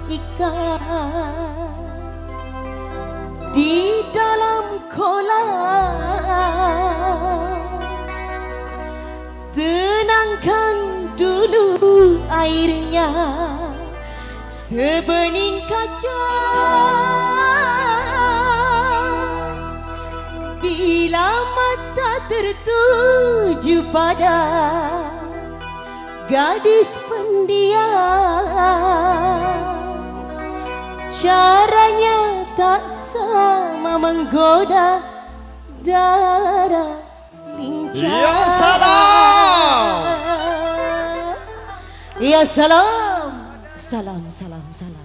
ikan di dalam kolam. Tenangkan dulu airnya sebening kaca. Bila mata tertuju pada gadis pendiam, caranya tak sama menggoda darah lincah. Ya salam. Ya salam. Salam, salam, salam.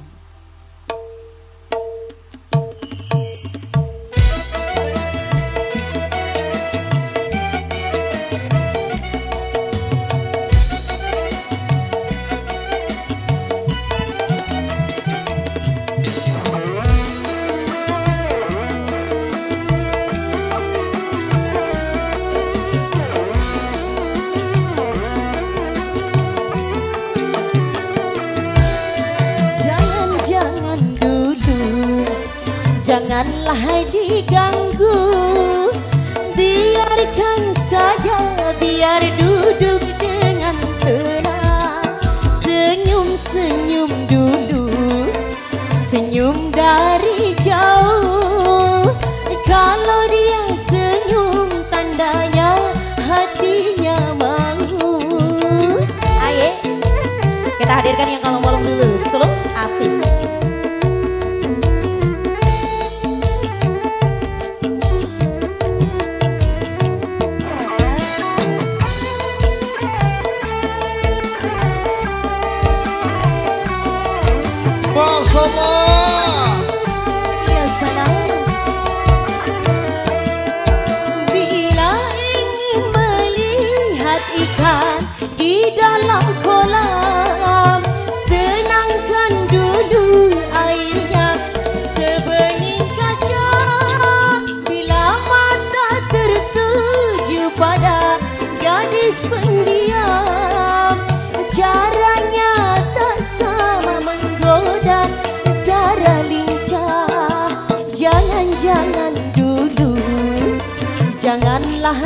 Janganlah diganggu, biarkan saja, biar duduk dengan tenang. Senyum-senyum dulu, senyum dari jauh. Kalau dia senyum, tandanya hatinya mau. Ayo, kita hadirkan yang kalong-kalong dulu, slow asik. Masyaallah. Ya salam. Bila ingin melihat ikan di dalam kolam, tenangkan dulu airnya sebening kaca. Bila mata tertuju pada gadis pendiam, caranya tak sama menggoda darah lincah. Jangan-jangan dulu, janganlah